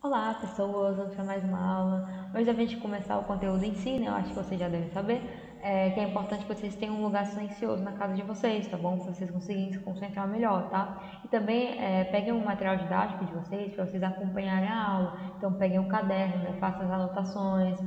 Olá, pessoas, vamos para mais uma aula. Hoje, da vez de começar o conteúdo em si, né, eu acho que vocês já devem saber, que é importante que vocês tenham um lugar silencioso na casa de vocês, tá bom? Para vocês conseguirem se concentrar melhor, tá? E também peguem um material didático de vocês para vocês acompanharem a aula. Então, peguem um caderno, né, façam as anotações,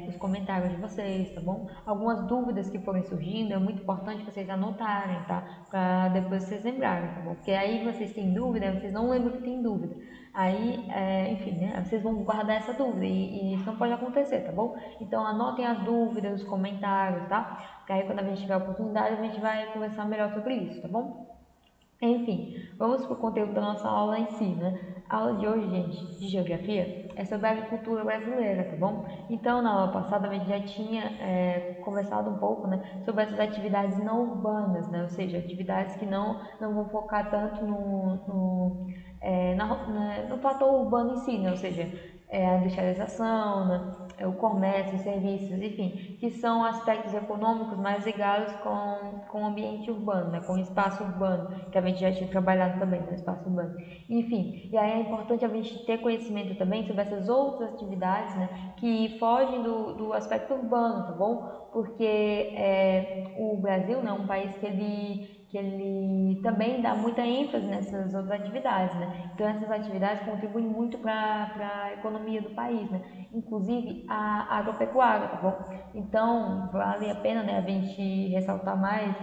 os comentários de vocês, tá bom? Algumas dúvidas que forem surgindo, é muito importante vocês anotarem, tá? Para depois vocês lembrarem, tá bom? Porque aí vocês têm dúvida, vocês não lembram que tem dúvida. Aí, enfim, né, vocês vão guardar essa dúvida e isso não pode acontecer, tá bom? Então anotem as dúvidas, os comentários, tá? Porque aí quando a gente tiver a oportunidade, a gente vai conversar melhor sobre isso, tá bom? Enfim, vamos para o conteúdo da nossa aula em si, né? A aula de hoje, gente, de geografia, é sobre a agricultura brasileira, tá bom? Então, na aula passada, a gente já tinha conversado um pouco, né, sobre essas atividades não urbanas, né? Ou seja, atividades que não vão focar tanto no platô urbano em si, né? Ou seja, a industrialização, né? O comércio, os serviços, enfim, que são aspectos econômicos mais ligados com o ambiente urbano, né? Com o espaço urbano, que a gente já tinha trabalhado também no espaço urbano. Enfim, e aí é importante a gente ter conhecimento também sobre essas outras atividades, né? Que fogem do aspecto urbano, tá bom? Porque o Brasil, né, é um país que ele também dá muita ênfase nessas outras atividades, né? Então essas atividades contribuem muito para a economia do país, né? Inclusive a agropecuária, tá bom? Então vale a pena, né, a gente ressaltar mais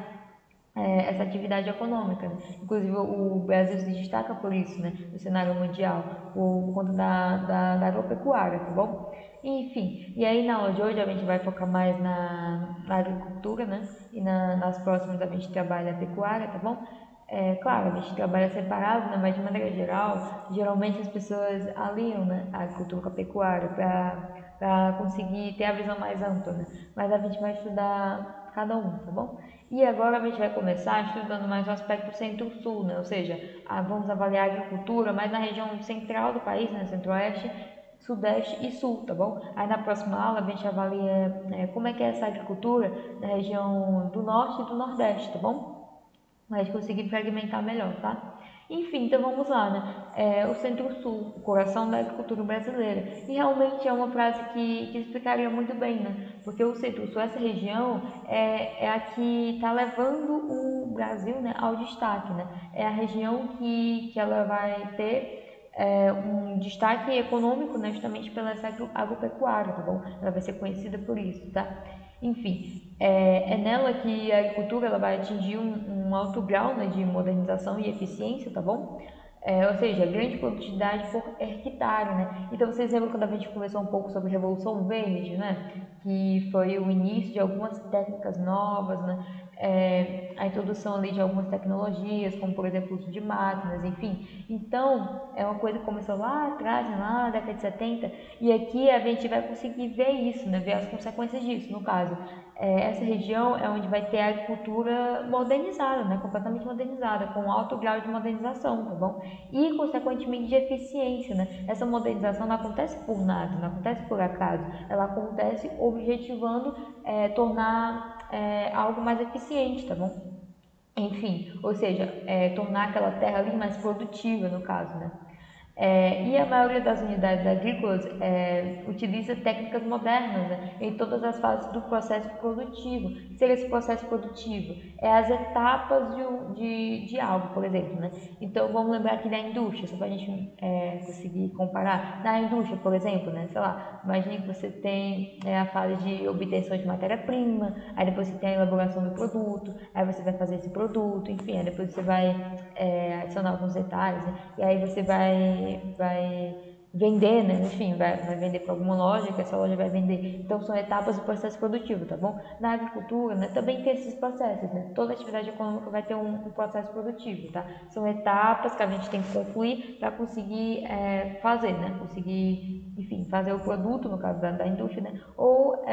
essa atividade econômica, né? Inclusive o Brasil se destaca por isso, né, no cenário mundial, por conta da agropecuária, tá bom? Enfim, e aí na aula de hoje a gente vai focar mais na agricultura, né? E nas próximas a gente trabalha a pecuária, tá bom? Claro, a gente trabalha separado, né? Mas de maneira geral, geralmente as pessoas aliam, né, a agricultura com a pecuária para conseguir ter a visão mais ampla, né? Mas a gente vai estudar cada um, tá bom? E agora a gente vai começar estudando mais o aspecto centro-sul, né? Ou seja, vamos avaliar a agricultura mais na região central do país, né? Centro-oeste, sudeste e sul, tá bom? Aí na próxima aula a gente avalia como é que é essa agricultura na região do norte e do nordeste, tá bom? Mas conseguir fragmentar melhor, tá? Enfim, então vamos lá, né? O Centro-Sul, o coração da agricultura brasileira. E realmente é uma frase que explicaria muito bem, né? Porque o Centro-Sul, essa região, é a que está levando o Brasil, né, ao destaque, né? É a região que ela vai ter um destaque econômico, né, justamente pela essa agropecuária, tá bom? Ela vai ser conhecida por isso, tá? Enfim, é nela que a agricultura ela vai atingir um alto grau, né, de modernização e eficiência, tá bom? Ou seja, grande produtividade por hectare, né? Então vocês lembram quando a gente conversou um pouco sobre a Revolução Verde, né? Que foi o início de algumas técnicas novas, né? A introdução ali de algumas tecnologias, como por exemplo o uso de máquinas, enfim. Então, é uma coisa que começou lá atrás, né, lá na década de 70, e aqui a gente vai conseguir ver isso, né, ver as consequências disso. No caso, essa região é onde vai ter a agricultura modernizada, né, completamente modernizada, com alto grau de modernização, tá bom? E, consequentemente, de eficiência, né? Essa modernização não acontece por nada, não acontece por acaso, ela acontece objetivando tornar algo mais eficiente, tá bom? Enfim, ou seja, tornar aquela terra ali mais produtiva, no caso, né? E a maioria das unidades agrícolas utiliza técnicas modernas, né, em todas as fases do processo produtivo. O que seria esse processo produtivo? É as etapas de algo, por exemplo. Né? Então vamos lembrar aqui da indústria, só para a gente conseguir comparar. Na indústria, por exemplo, né, sei lá, imagine que você tem a fase de obtenção de matéria-prima, aí depois você tem a elaboração do produto, aí você vai fazer esse produto, enfim, aí depois você vai adicionar alguns detalhes, né? E aí você vai vender, né? Enfim, vai vender para alguma loja, que essa loja vai vender. Então são etapas do processo produtivo, tá bom? Na agricultura, né, também tem esses processos, né? Toda atividade econômica vai ter um processo produtivo, tá? São etapas que a gente tem que concluir para conseguir fazer, né? Conseguir, enfim, fazer o produto, no caso da indústria, né? Ou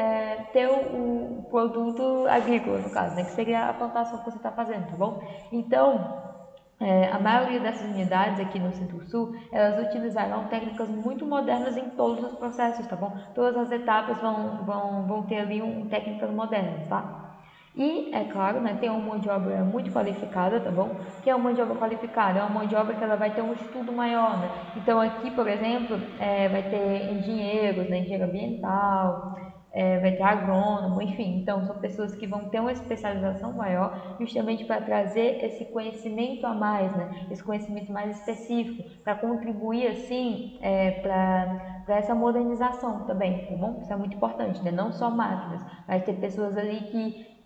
ter o produto agrícola, no caso, né? Que seria a plantação que você está fazendo, tá bom? Então, a maioria dessas unidades aqui no Centro-Sul, elas utilizarão técnicas muito modernas em todos os processos, tá bom? Todas as etapas vão ter ali técnicas modernas, tá? E, é claro, né, tem uma mão de obra muito qualificada, tá bom? Que é uma mão de obra qualificada, é uma mão de obra que ela vai ter um estudo maior, né? Então aqui, por exemplo, vai ter engenheiros, né, engenheiro ambiental, vai ter agrônomo, enfim. Então são pessoas que vão ter uma especialização maior justamente para trazer esse conhecimento a mais, né? Esse conhecimento mais específico, para contribuir assim para essa modernização também, tá bom? Isso é muito importante, né? Não só máquinas, mas ter pessoas ali que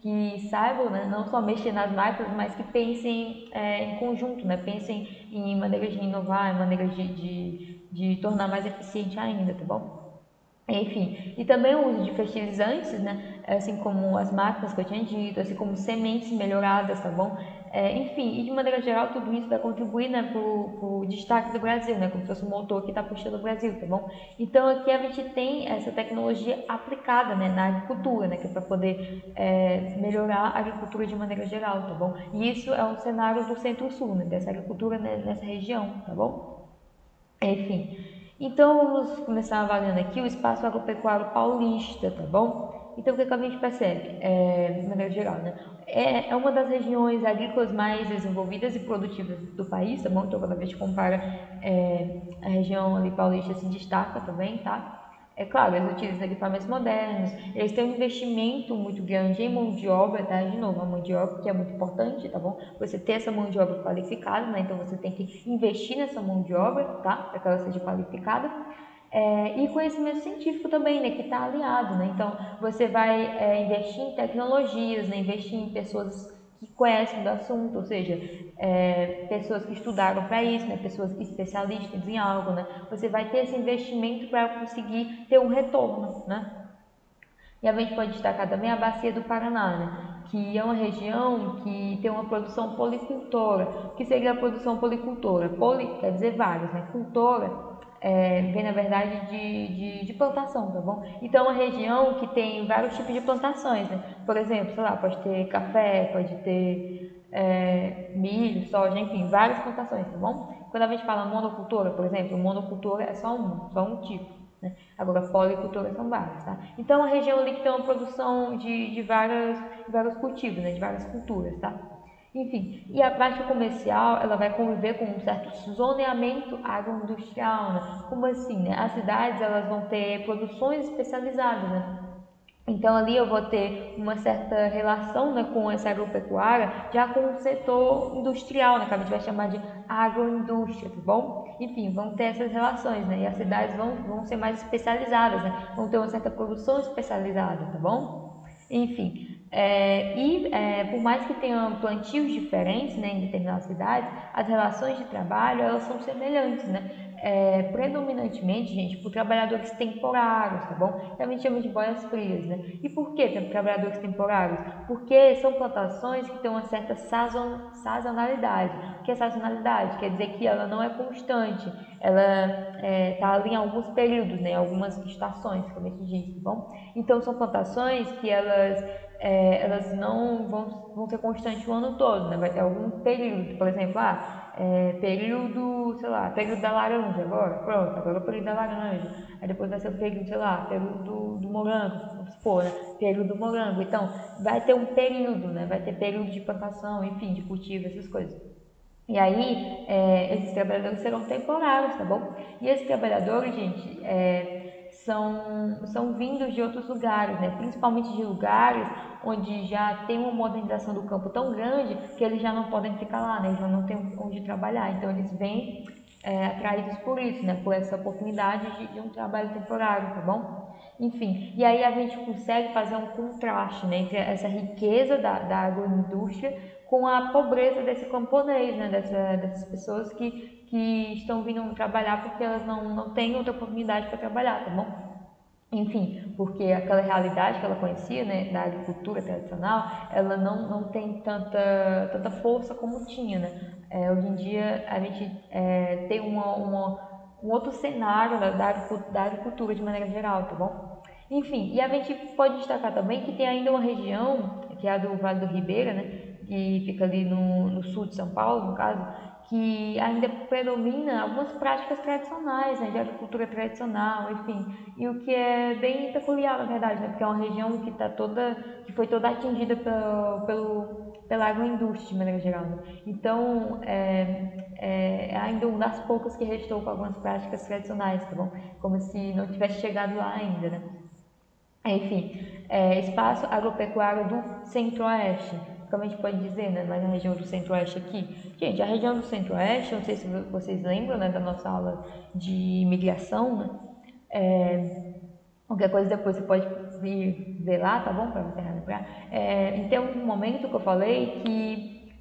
saibam, né, não só mexer nas máquinas, mas que pensem em conjunto, né, pensem em maneiras de inovar, em maneiras de tornar mais eficiente ainda, tá bom? Enfim, e também o uso de fertilizantes, né? Assim como as máquinas que eu tinha dito, assim como sementes melhoradas, tá bom? Enfim, e de maneira geral, tudo isso vai contribuir, né, pro destaque do Brasil, né? Como se fosse um motor que está puxando o Brasil, tá bom? Então aqui a gente tem essa tecnologia aplicada, né, na agricultura, né? Que é para poder melhorar a agricultura de maneira geral, tá bom? E isso é um cenário do Centro-Sul, né? Dessa agricultura, né, nessa região, tá bom? Enfim, então vamos começar avaliando aqui o espaço agropecuário paulista, tá bom? Então o que a gente percebe, de maneira geral, né? É uma das regiões agrícolas mais desenvolvidas e produtivas do país, tá bom? Então quando a gente compara a região ali paulista se destaca também, tá? É claro, eles utilizam equipamentos modernos, eles têm um investimento muito grande em mão de obra, tá? De novo, a mão de obra que é muito importante, tá bom? Você ter essa mão de obra qualificada, né? Então você tem que investir nessa mão de obra, tá? Para que ela seja qualificada. E conhecimento científico também, né? Que está alinhado, né? Então você vai investir em tecnologias, né? Investir em pessoas que conhecem do assunto, ou seja, pessoas que estudaram para isso, né? Pessoas especialistas em algo, né? Você vai ter esse investimento para conseguir ter um retorno, né? E a gente pode destacar também a Bacia do Paraná, né? Que é uma região que tem uma produção policultora. O que seria a produção policultora? Poli quer dizer vários, né? Cultora vem na verdade de plantação, tá bom? Então é uma região que tem vários tipos de plantações, né? Por exemplo, sei lá, pode ter café, pode ter milho, soja, enfim, várias plantações, tá bom? Quando a gente fala monocultura, por exemplo, monocultura é só um tipo. Né? Agora, policultura são várias, tá? Então, a região ali que tem uma produção de vários cultivos, né? De várias culturas, tá? Enfim, e a prática comercial, ela vai conviver com um certo zoneamento agroindustrial, né? Como assim, né? As cidades, elas vão ter produções especializadas, né? Então ali eu vou ter uma certa relação, né, com essa agropecuária, já com o setor industrial, né, que a gente vai chamar de agroindústria, tá bom? Enfim, vão ter essas relações, né, e as cidades vão ser mais especializadas, né, vão ter uma certa produção especializada, tá bom? Enfim, por mais que tenham plantios diferentes, né, em determinadas cidades, as relações de trabalho, elas são semelhantes, né? Predominantemente, gente, por trabalhadores temporários, tá bom? Que a gente chama de boias frias, né? E por que trabalhadores temporários? Porque são plantações que têm uma certa sazonalidade. O que é sazonalidade? Quer dizer que ela não é constante, ela está ali em alguns períodos, né? Algumas estações, como a gente diz, tá bom? Então são plantações que elas não vão ser constantes o ano todo, né? Vai ter algum período, por exemplo, período, sei lá, período da laranja agora, pronto, agora é o período da laranja. Aí depois vai ser o período, sei lá, período do morango, vamos supor, né? Período do morango. Então, vai ter um período, né? Vai ter período de plantação, enfim, de cultivo, essas coisas. E aí, esses trabalhadores serão temporários, tá bom? E esses trabalhadores, gente, são vindos de outros lugares, né? Principalmente de lugares onde já tem uma modernização do campo tão grande que eles já não podem ficar lá, né? Eles já não têm onde trabalhar. Então, eles vêm atraídos por isso, né? Por essa oportunidade de um trabalho temporário, tá bom? Enfim, e aí a gente consegue fazer um contraste, né, entre essa riqueza da agroindústria com a pobreza desse camponês, né, dessas pessoas que estão vindo trabalhar porque elas não têm outra oportunidade para trabalhar, tá bom? Enfim, porque aquela realidade que ela conhecia, né, da agricultura tradicional, ela não tem tanta força como tinha, né? Hoje em dia a gente tem um outro cenário da agricultura de maneira geral, tá bom? Enfim, e a gente pode destacar também que tem ainda uma região, que é a do Vale do Ribeira, né, que fica ali no sul de São Paulo, no caso, que ainda predomina algumas práticas tradicionais, né, de agricultura tradicional, enfim, e o que é bem peculiar, na verdade, né, porque é uma região que foi toda atingida pela agroindústria, de maneira geral, né? Então, é ainda uma das poucas que restou com algumas práticas tradicionais, tá bom? Como se não tivesse chegado lá ainda, né? Enfim, espaço agropecuário do Centro-Oeste, como a gente pode dizer, né, mas na região do Centro-Oeste aqui. Gente, a região do Centro-Oeste, não sei se vocês lembram, né, da nossa aula de imigração, né, qualquer coisa depois você pode vir ver lá, tá bom? Para você relembrar. Então, um momento que eu falei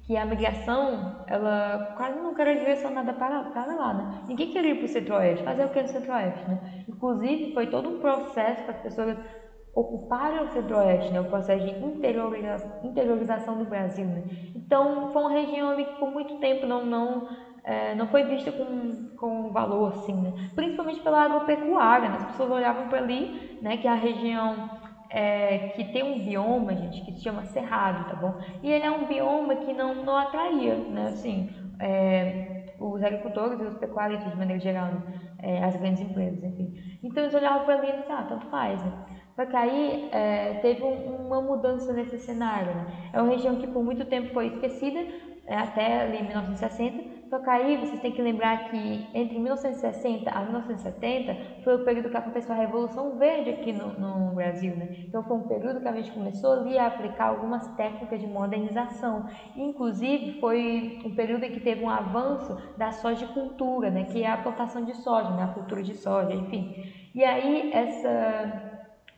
que a migração, ela quase nunca era direcionada para lá, né? Ninguém queria ir para o Centro-Oeste, fazer o que no Centro-Oeste, né? Inclusive, foi todo um processo para as pessoas ocuparam o Centro-Oeste, né? O processo de interiorização do Brasil, né? Então, foi uma região ali que por muito tempo não foi vista com valor, assim, né? Principalmente pela agropecuária, né? As pessoas olhavam para ali, né? Que é a região que tem um bioma, gente, que se chama Cerrado, tá bom? E ele é um bioma que não atraía, né? Assim, os agricultores e os pecuaristas, de maneira geral, né? As grandes empresas, enfim. Então, eles olhavam para ali e diziam, tanto faz, né? Só que aí teve uma mudança nesse cenário, né? É uma região que por muito tempo foi esquecida, até ali em 1960. Só que aí vocês têm que lembrar que entre 1960 a 1970 foi o período que aconteceu a Revolução Verde aqui no Brasil, né? Então foi um período que a gente começou ali a aplicar algumas técnicas de modernização. Inclusive foi um período em que teve um avanço da sojicultura, né? Que é a plantação de soja, né? A cultura de soja, enfim. E aí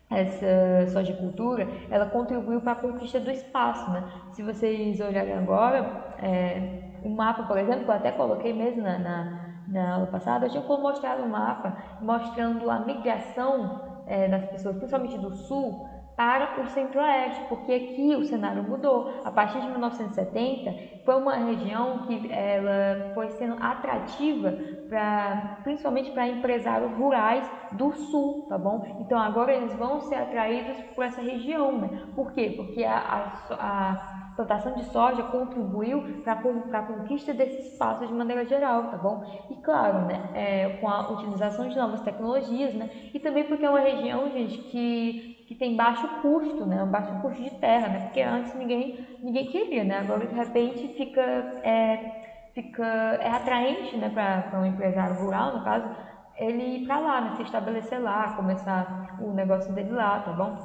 essa sojicultura, ela contribuiu para a conquista do espaço, né? Se vocês olharem agora, o mapa, por exemplo, que eu até coloquei mesmo na aula passada, eu tinha mostrado um mapa mostrando a migração das pessoas, principalmente do sul, para o centro-oeste, porque aqui o cenário mudou. A partir de 1970, foi uma região que ela foi sendo atrativa principalmente para empresários rurais do sul, tá bom? Então agora eles vão ser atraídos por essa região, né? Por quê? Porque a plantação de soja contribuiu para a conquista desse espaço de maneira geral, tá bom? E claro, né, com a utilização de novas tecnologias, né? E também porque é uma região, gente, que tem baixo custo, né? Um baixo custo de terra, né? Porque antes ninguém queria, né? Agora de repente fica atraente, né, para um empresário rural, no caso, ele ir para lá, né, se estabelecer lá, começar o negócio dele lá, tá bom?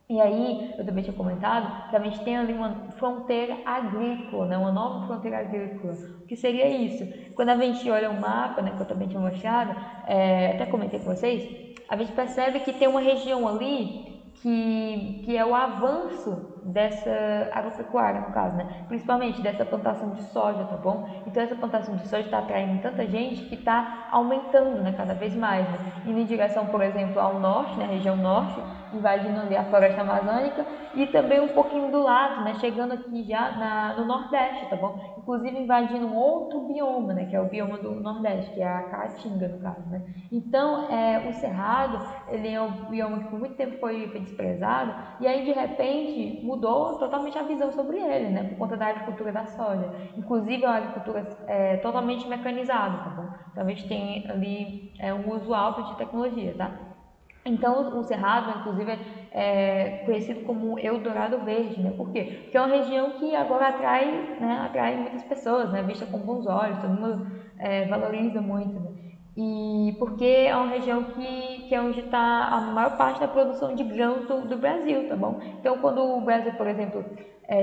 E aí, eu também tinha comentado que a gente tem ali uma fronteira agrícola, né? Uma nova fronteira agrícola. O que seria isso? Quando a gente olha o mapa, né, que eu também tinha mostrado, até comentei com vocês, a gente percebe que tem uma região ali que é o avanço dessa agropecuária, no caso, né? Principalmente dessa plantação de soja, tá bom? Então essa plantação de soja está atraindo tanta gente que está aumentando, né, cada vez mais, né? Indo em direção, por exemplo, ao norte, né, região norte, invadindo ali a floresta amazônica e também um pouquinho do lado, né, chegando aqui já no Nordeste, tá bom? Inclusive invadindo um outro bioma, né, que é o bioma do Nordeste, que é a Caatinga, no caso, né? Então, o Cerrado, ele é um bioma que por muito tempo foi desprezado e aí, de repente, mudou totalmente a visão sobre ele, né, por conta da agricultura da soja. Inclusive, é uma agricultura totalmente mecanizada, tá bom? Então, a gente tem ali um uso alto de tecnologia, tá? Então, o Cerrado, inclusive, é conhecido como Eldorado Verde, né? Por quê? Porque é uma região que agora atrai muitas pessoas, né? Vista com bons olhos, todo mundo valoriza muito, né? E porque é uma região que é onde está a maior parte da produção de grãos do Brasil, tá bom? Então, quando o Brasil, por exemplo,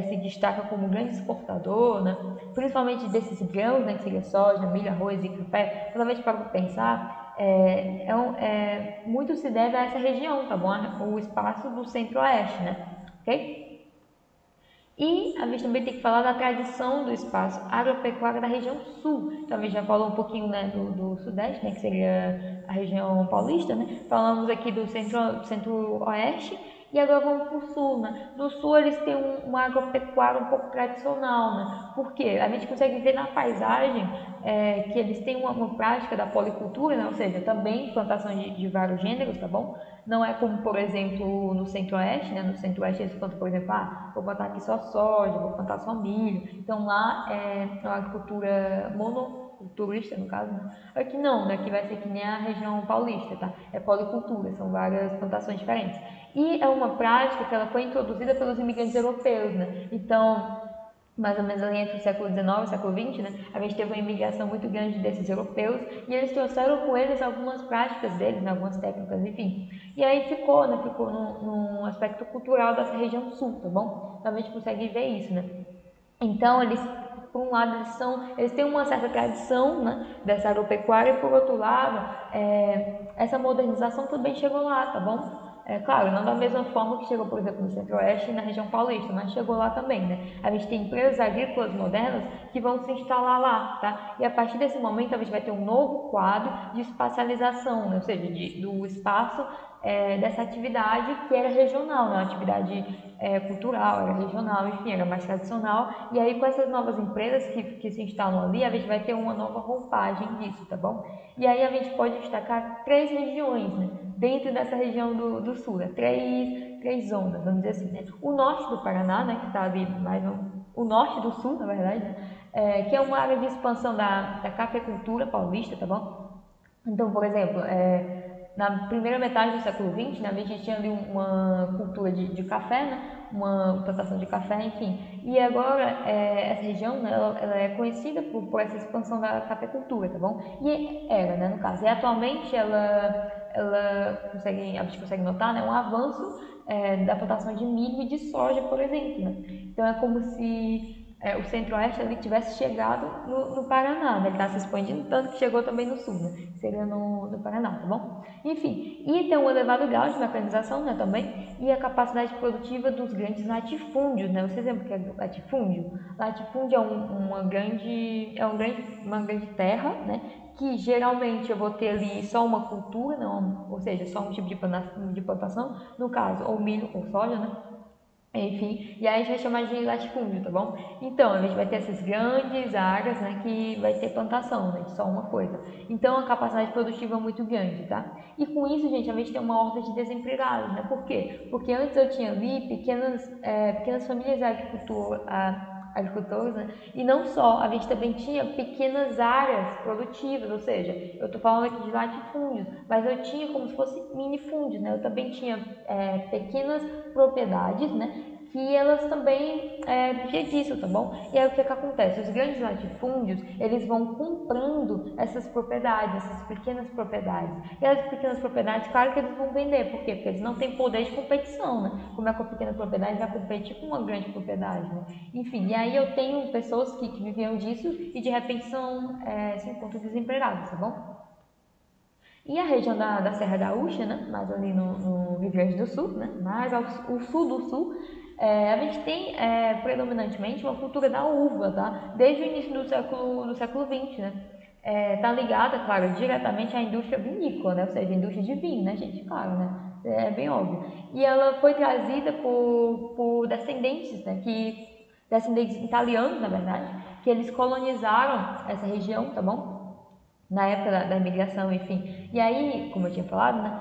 se destaca como grande exportador, né? Principalmente desses grãos, né? Que seria soja, milho, arroz e café, toda vez que para pensar, muito se deve a essa região, tá bom? O espaço do centro-oeste, né? Ok? E a gente também tem que falar da tradição do espaço agropecuário da região sul. Então a gente já falou um pouquinho, né, do sudeste, né, que seria a região paulista, né? Falamos aqui do centro-oeste E agora vamos para o sul, né? No sul eles têm uma agropecuária um pouco tradicional, né? Porque a gente consegue ver na paisagem que eles têm uma prática da policultura, né? Ou seja, também plantação de vários gêneros, tá bom? Não é como, por exemplo, no centro-oeste, né? No centro-oeste eles plantam, por exemplo, vou plantar aqui só soja, vou plantar só milho. Então lá é uma agricultura monoculturista, no caso, né? Aqui não, né? Aqui vai ser que nem a região paulista, tá? É policultura, são várias plantações diferentes. E é uma prática que ela foi introduzida pelos imigrantes europeus, né? Então, mais ou menos ali entre o século XIX e o século XX, né, a gente teve uma imigração muito grande desses europeus e eles trouxeram com eles algumas práticas deles, né, algumas técnicas, enfim. E aí ficou, né, ficou num aspecto cultural dessa região sul, tá bom? Então a gente consegue ver isso, né? Então eles, por um lado, eles têm uma certa tradição, né, dessa agropecuária e por outro lado, essa modernização também chegou lá, tá bom? Claro, não da mesma forma que chegou, por exemplo, no Centro-Oeste e na região paulista, mas chegou lá também, né? A gente tem empresas agrícolas modernas que vão se instalar lá, tá? E a partir desse momento a gente vai ter um novo quadro de espacialização, né? Ou seja, do espaço dessa atividade que era regional, né? Uma atividade cultural, era regional, enfim, era mais tradicional. E aí com essas novas empresas que se instalam ali, a gente vai ter uma nova roupagem disso, tá bom? E aí a gente pode destacar 3 regiões, né? Dentro dessa região do sul, né? Três zonas, vamos dizer assim, né? O norte do Paraná, né? Que está ali mais o norte do sul, na verdade, né? Que é uma área de expansão da cafeicultura paulista, tá bom? Então, por exemplo, na primeira metade do século XX, né, a gente tinha ali uma cultura de café, né, uma plantação de café, enfim. E agora, essa região, né, ela é conhecida por essa expansão da cafeicultura, tá bom? E era, né, no caso. E atualmente a gente consegue notar, né, um avanço da plantação de milho e de soja, por exemplo, né? Então é como se o centro-oeste ali tivesse chegado no Paraná, né? Ele está se expandindo tanto que chegou também no sul, né? Seria no Paraná, tá bom? Enfim, e tem um elevado grau de mecanização, né, também, e a capacidade produtiva dos grandes latifúndios, né? Vocês lembram o que é latifúndio? Latifúndio é uma grande terra, né? Que geralmente eu vou ter ali só uma cultura, não, ou seja, só um tipo de plantação, no caso, ou milho ou soja, né? Enfim, e aí a gente vai chamar de latifúndio, tá bom? Então, a gente vai ter essas grandes áreas, né, que vai ter plantação, né, de só uma coisa. Então, a capacidade produtiva é muito grande, tá? E com isso, gente, a gente tem uma horda de desempregados, né? Por quê? Porque antes eu tinha ali pequenas famílias agricultores, né? E não só, a gente também tinha pequenas áreas produtivas, ou seja, eu estou falando aqui de latifúndios, mas eu tinha como se fosse minifúndios, né? Eu também tinha pequenas propriedades, né? Que elas também viviam disso, tá bom? E aí o que acontece? Os grandes latifúndios, eles vão comprando essas propriedades, essas pequenas propriedades. E as pequenas propriedades, claro que eles vão vender, por quê? Porque eles não têm poder de competição, né? Como é que a pequena propriedade vai competir com uma grande propriedade, né? Enfim, e aí eu tenho pessoas que viviam disso e de repente se encontram desempregadas, tá bom? E a região da Serra Gaúcha, né, mais ali no Rio Grande do Sul, né, mais o sul do sul, a gente tem predominantemente uma cultura da uva, tá? Desde o início do século XX, né? Tá ligada, claro, diretamente à indústria vinícola, né? Ou seja, a indústria de vinho, né, gente? Claro, né? É bem óbvio. E ela foi trazida por descendentes, né? Descendentes italianos, na verdade, que eles colonizaram essa região, tá bom? Na época da imigração, enfim. E aí, como eu tinha falado, né,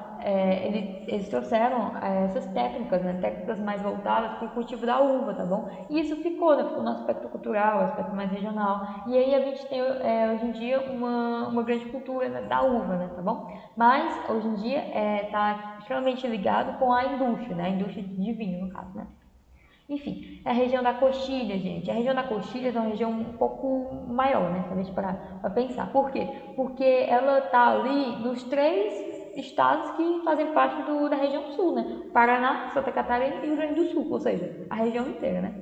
eles trouxeram essas técnicas, né, técnicas mais voltadas para o cultivo da uva, tá bom? E isso ficou, né, ficou no aspecto cultural, aspecto mais regional. E aí a gente tem hoje em dia uma grande cultura, né, da uva, né, tá bom? Mas hoje em dia está extremamente ligado com a indústria, né, a indústria de vinho, no caso, né? Enfim, é a região da coxilha, gente. A região da coxilha é uma região um pouco maior, né? Se a gente parar para pensar. Por quê? Porque ela está ali nos 3 estados que fazem parte da região sul, né? Paraná, Santa Catarina e Rio Grande do Sul, ou seja, a região inteira, né?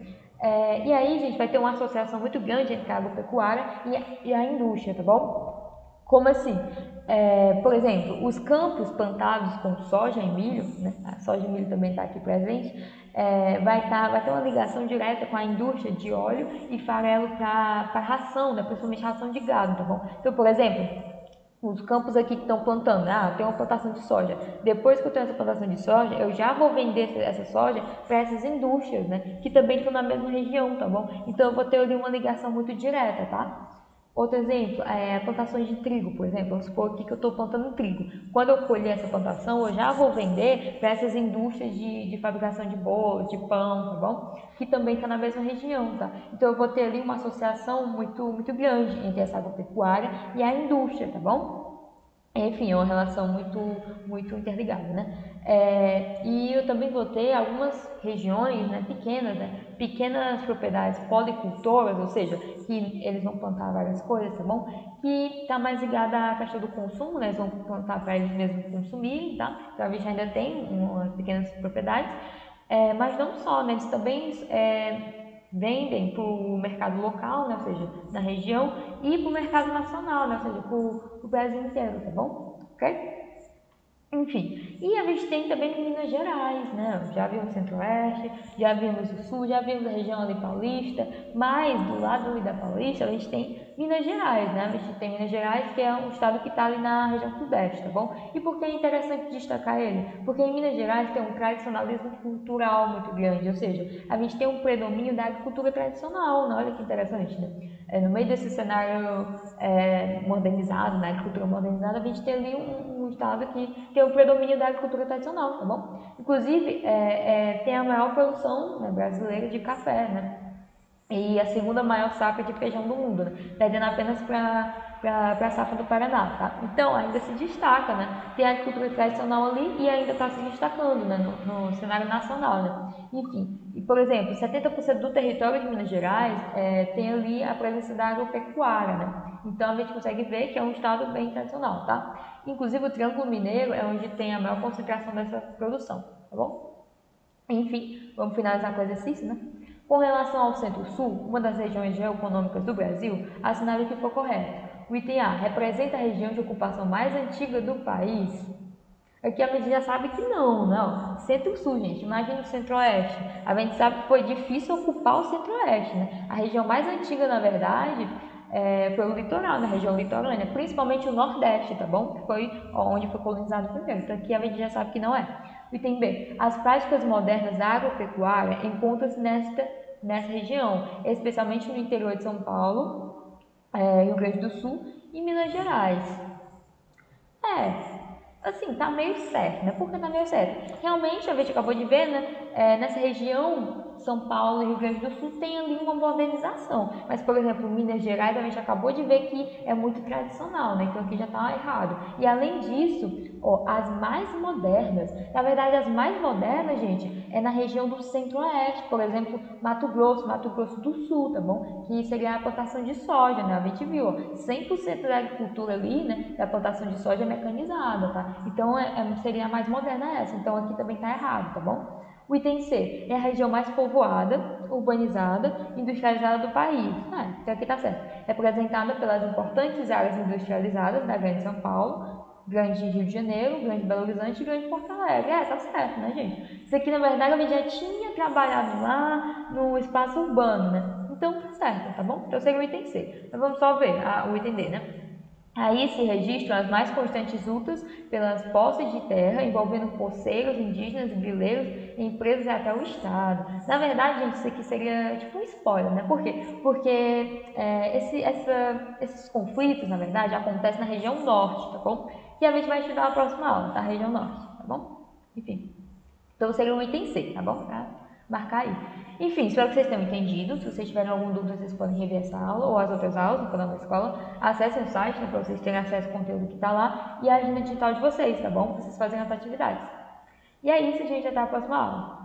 E aí, gente, vai ter uma associação muito grande entre a agropecuária e a indústria, tá bom? Como assim? Por exemplo, os campos plantados com soja e milho, né? A soja e milho também está aqui presente, vai ter uma ligação direta com a indústria de óleo e farelo para ração, né? Principalmente ração de gado, tá bom? Então, por exemplo, os campos aqui que estão plantando, tem uma plantação de soja. Depois que eu tenho essa plantação de soja, eu já vou vender essa soja para essas indústrias, né, que também estão na mesma região, tá bom? Então eu vou ter ali uma ligação muito direta, tá? Outro exemplo, plantações de trigo, por exemplo. Vamos supor aqui que eu estou plantando trigo. Quando eu colher essa plantação, eu já vou vender para essas indústrias de fabricação de bolo, de pão, tá bom? Que também está na mesma região, tá? Então eu vou ter ali uma associação muito grande entre essa agropecuária e a indústria, tá bom? Enfim, é uma relação muito interligada, né? E eu também vou ter algumas regiões, né, pequenas, né, pequenas propriedades policultoras, ou seja, que eles vão plantar várias coisas, tá bom? Que está mais ligada à questão do consumo, né? Eles vão plantar para eles mesmos consumirem, tá? Então a gente ainda tem umas pequenas propriedades, mas não só, né? Eles também vendem para o mercado local, né, ou seja, na região, e para o mercado nacional, né, ou seja, para o Brasil inteiro, tá bom? Ok? Enfim, e a gente tem também em Minas Gerais, né? Já vimos o Centro-Oeste, já vimos o Sul, já vimos a região ali paulista, mas do lado ali da Paulista a gente tem Minas Gerais, né? A gente tem Minas Gerais, que é um estado que está ali na região Sudeste, tá bom? E por que é interessante destacar ele? Porque em Minas Gerais tem um tradicionalismo cultural muito grande, ou seja, a gente tem um predomínio da agricultura tradicional, né? Olha que interessante, né? No meio desse cenário modernizado, na agricultura modernizada, a gente tem ali um estado que tem o predomínio da agricultura tradicional, tá bom? Inclusive, tem a maior produção, né, brasileira de café, né? E a segunda maior safra de feijão do mundo, né? Perdendo apenas para a safra do Paraná, tá? Então, ainda se destaca, né? Tem a agricultura tradicional ali e ainda está se destacando, né? No cenário nacional, né? Enfim, e, por exemplo, 70% do território de Minas Gerais tem ali a presença da agropecuária, né? Então, a gente consegue ver que é um estado bem tradicional, tá? Inclusive, o Triângulo Mineiro é onde tem a maior concentração dessa produção, tá bom? Enfim, vamos finalizar com o exercício, né? Com relação ao Centro-Sul, uma das regiões geoeconômicas do Brasil, assinale o que for correto. O item A representa a região de ocupação mais antiga do país. Aqui a gente já sabe que não. Centro-Sul, gente, imagina o Centro-Oeste. A gente sabe que foi difícil ocupar o Centro-Oeste, né? A região mais antiga, na verdade, foi o litoral, na região litorânea, principalmente o Nordeste, tá bom? Que foi onde foi colonizado primeiro. Então aqui a gente já sabe que não é. Item B. As práticas modernas da agropecuária encontram-se nessa região, especialmente no interior de São Paulo, Rio Grande do Sul e Minas Gerais. Assim, tá meio certo, né? Por que tá meio certo? Realmente, a gente acabou de ver, né? Nessa região, São Paulo e Rio Grande do Sul tem ali uma modernização. Mas, por exemplo, Minas Gerais, a gente acabou de ver que é muito tradicional, né? Então aqui já tá errado. E além disso, as mais modernas, na verdade, as mais modernas, gente, é na região do Centro-Oeste, por exemplo, Mato Grosso do Sul, tá bom? Que seria a plantação de soja, né? A gente viu, 100% da agricultura ali, né? Da plantação de soja é mecanizada, tá? Então, seria a mais moderna essa. Então, aqui também está errado, tá bom? O item C é a região mais povoada, urbanizada, industrializada do país. Então aqui está certo. Representada pelas importantes áreas industrializadas da Grande São Paulo, Grande Rio de Janeiro, Grande Belo Horizonte e Grande Porto Alegre. Tá certo, né, gente? Isso aqui, na verdade, a gente já tinha trabalhado lá no espaço urbano, né? Então, tá certo, tá bom? Então, seria o item C. Então, vamos só ver o item D, né? Aí se registram as mais constantes lutas pelas posses de terra, envolvendo poceiros, indígenas, grileiros, empresas e até o Estado. Na verdade, gente, isso aqui seria tipo um spoiler, né? Por quê? Porque esses conflitos, na verdade, acontecem na região norte, tá bom? Que a gente vai estudar na próxima aula, tá? Região norte, tá bom? Enfim. Então seria o item C, tá bom? Pra marcar aí. Enfim, espero que vocês tenham entendido. Se vocês tiverem alguma dúvida, vocês podem rever essa aula ou as outras aulas no canal da escola. Acessem o site, né, para vocês terem acesso ao conteúdo que está lá e a agenda digital de vocês, tá bom? Para vocês fazerem as atividades. E é isso, gente. Até a próxima aula.